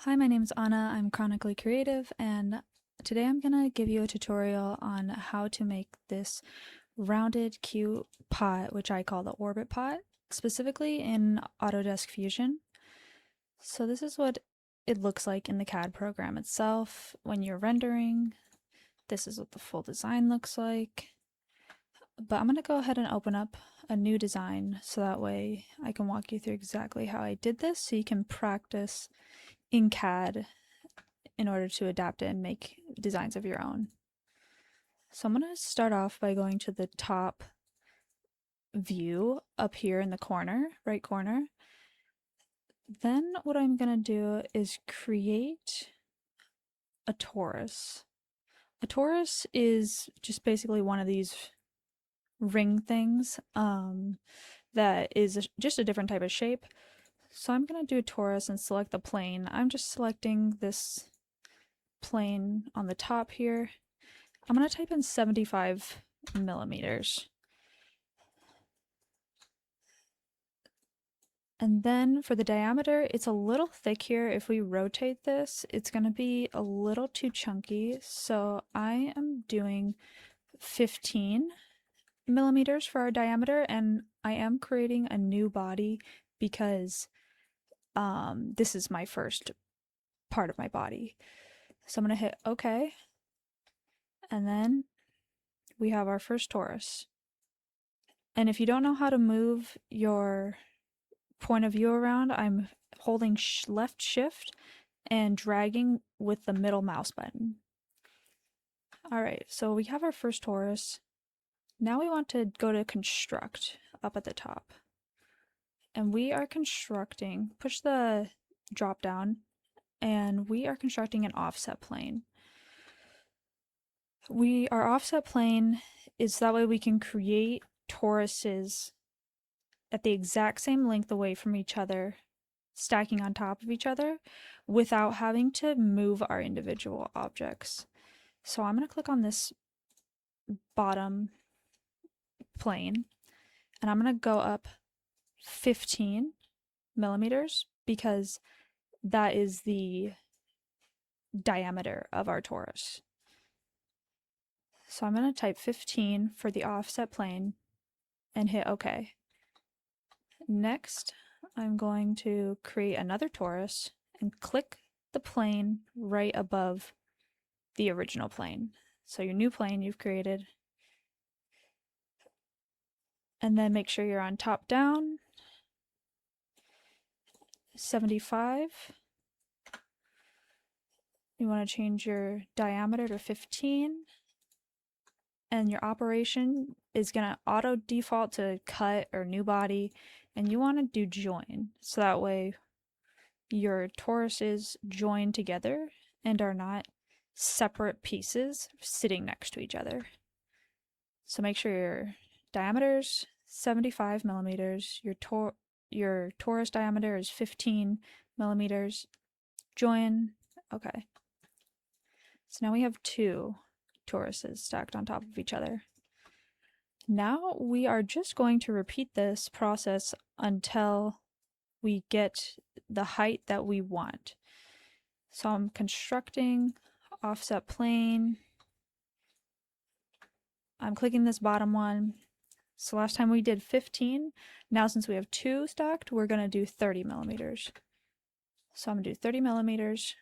Hi, my name is Anna. I'm chronically creative, and today I'm going to give you a tutorial on how to make this rounded, cute pot, which I call the orbit pot, specifically in Autodesk Fusion. So this is what it looks like in the CAD program itself when you're rendering. This is what the full design looks like. But I'm going to go ahead and open up a new design so that way I can walk you through exactly how I did this so you can practice in CAD in order to adapt it and make designs of your own. So I'm going to start off by going to the top view up here in the corner, right corner. Then what I'm going to do is create a torus. A torus is just basically one of these ring things that is just a different type of shape. So I'm going to do a torus and select the plane. I'm just selecting this plane on the top here. I'm going to type in 75 millimeters. And then for the diameter, it's a little thick here. If we rotate this, it's going to be a little too chunky. So I am doing 15 millimeters for our diameter, and I am creating a new body because this is my first part of my body. So I'm going to hit OK, and then we have our first torus. And if you don't know how to move your point of view around, I'm holding left shift and dragging with the middle mouse button. Alright, so we have our first torus. Now we want to go to construct up at the top. And we are constructing, push the drop down, and we are constructing an offset plane. Our offset plane is that way we can create toruses at the exact same length away from each other, stacking on top of each other without having to move our individual objects. So I'm going to click on this bottom plane and I'm going to go up 15 millimeters because that is the diameter of our torus. So I'm going to type 15 for the offset plane and hit OK. Next, I'm going to create another torus and click the plane right above the original plane. So your new plane you've created. And then make sure you're on top down. 75. You want to change your diameter to 15. And your operation is going to auto default to cut or new body. And you want to do join. So that way your toruses join together and are not separate pieces sitting next to each other. So make sure your diameter's 75 millimeters, your torus diameter is 15 millimeters. Join. Okay. So now we have two toruses stacked on top of each other. Now we are just going to repeat this process until we get the height that we want. So I'm constructing offset plane. I'm clicking this bottom one. So last time we did 15. Now since we have two stacked, we're going to do 30 millimeters. So I'm going to do 30 millimeters.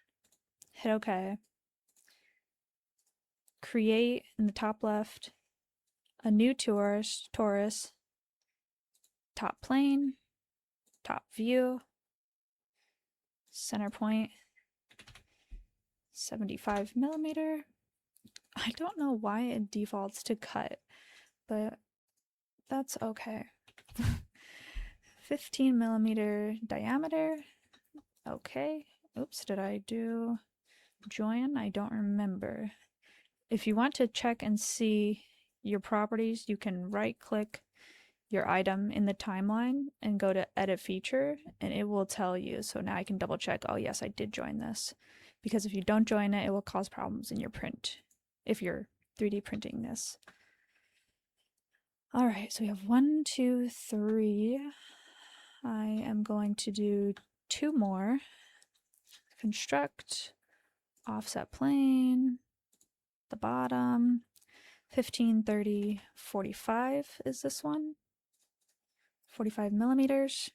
Hit OK. Create in the top left a new torus, top plane, top view, center point, 75 millimeter. I don't know why it defaults to cut, but that's okay. 15 millimeter diameter. Okay. Oops, did I do join? I don't remember. If you want to check and see your properties, you can right click your item in the timeline and go to edit feature and it will tell you. So now I can double check, oh yes, I did join this. Because if you don't join it, it will cause problems in your print if you're 3D printing this. All right, so we have 1, 2, 3. I am going to do 2 more construct, offset plane, the bottom, 15, 30, 45 is this one, 45 millimeters.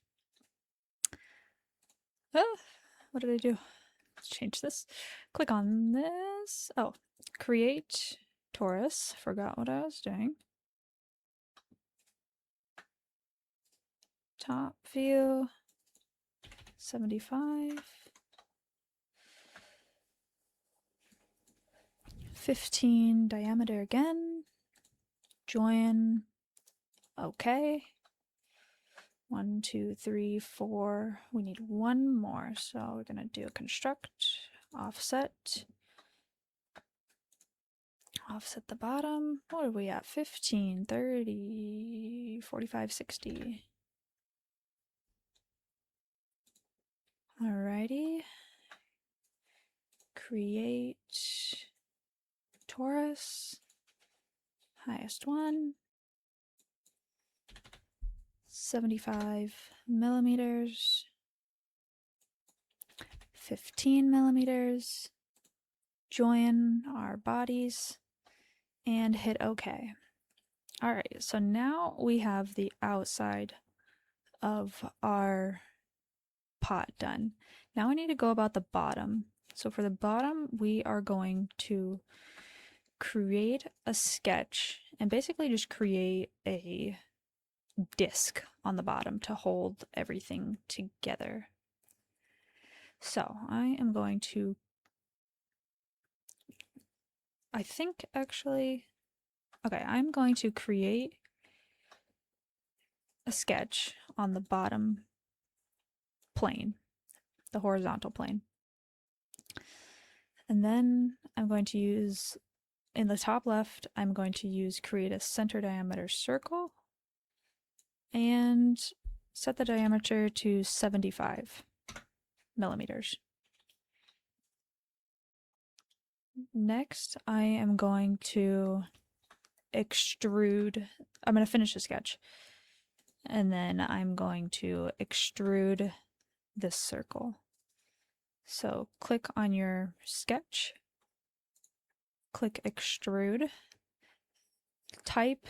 Oh, what did I do? Let's change this. Click on this. Oh, create torus. Forgot what I was doing. Top view, 75. 15 diameter again. Join. Okay. 1, 2, 3, 4. We need one more. So we're going to do construct, offset. Offset the bottom. What are we at? 15, 30, 45, 60. Alrighty. Create torus. Highest one. 75 millimeters. 15 millimeters. Join our bodies and hit OK. Alright, so now we have the outside of our pot done. Now we need to go about the bottom. So for the bottom, we are going to create a sketch and basically just create a disc on the bottom to hold everything together. So I am going to, I'm going to create a sketch on the bottom plane, the horizontal plane. And then I'm going to use, in the top left, I'm going to use create a center diameter circle and set the diameter to 75 millimeters. Next, I am going to extrude, I'm going to finish the sketch, and then I'm going to extrude this circle. So click on your sketch, click extrude, type,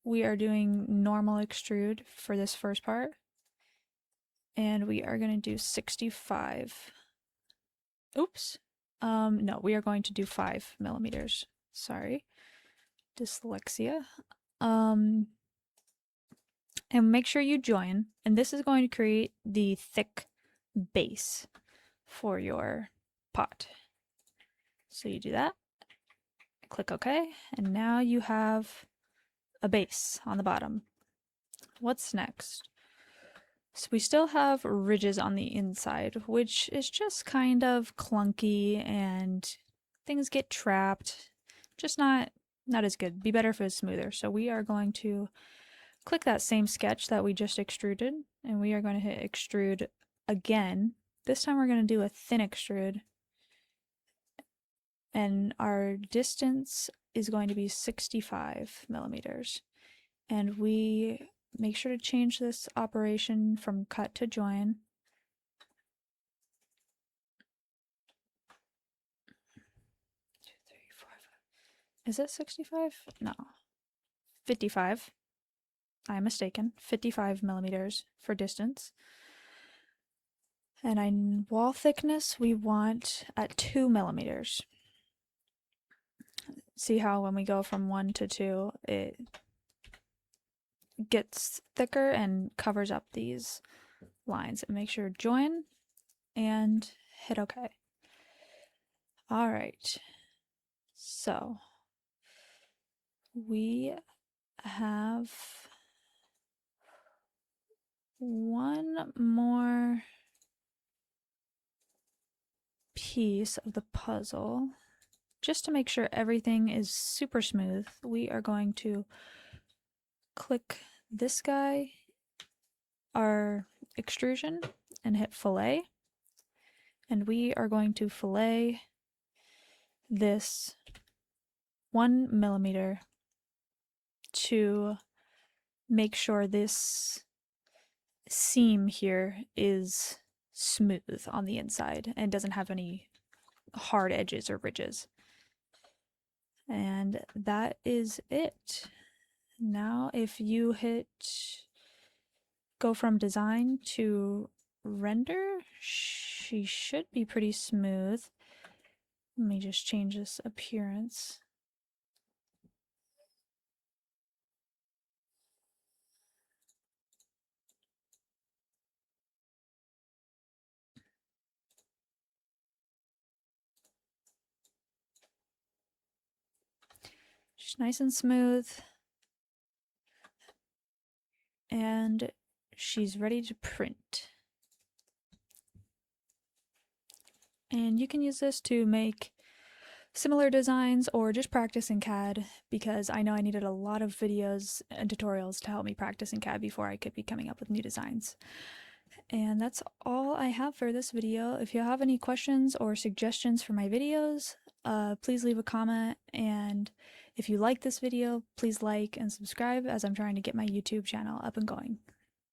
we are doing normal extrude for this first part, and we are going to do 65. Oops. No, we are going to do 5 millimeters. Sorry. Dyslexia. And make sure you join. And this is going to create the thick base for your pot. So you do that. Click OK. And now you have a base on the bottom. What's next? So we still have ridges on the inside, which is just kind of clunky and things get trapped. Just not as good. Be better if it was smoother. So we are going to click that same sketch that we just extruded, and we are going to hit extrude again. This time we're going to do a thin extrude, and our distance is going to be 65 millimeters. And we make sure to change this operation from cut to join. Is it 65? No. 55. I'm mistaken. 55 millimeters for distance. And in wall thickness, we want at 2 millimeters. See how when we go from 1 to 2, it gets thicker and covers up these lines. And make sure to join and hit OK. All right. So we have one more piece of the puzzle. Just to make sure everything is super smooth, we are going to click this guy, our extrusion, and hit fillet. And we are going to fillet this 1 millimeter to make sure this seam here is smooth on the inside and doesn't have any hard edges or ridges. And that is it. Now, if you hit go from design to render, she should be pretty smooth. Let me just change this appearance. She's nice and smooth. And she's ready to print. And you can use this to make similar designs or just practice in CAD, because I know I needed a lot of videos and tutorials to help me practice in CAD before I could be coming up with new designs. And that's all I have for this video. If you have any questions or suggestions for my videos, please leave a comment, and if you like this video, please like and subscribe, as I'm trying to get my YouTube channel up and going.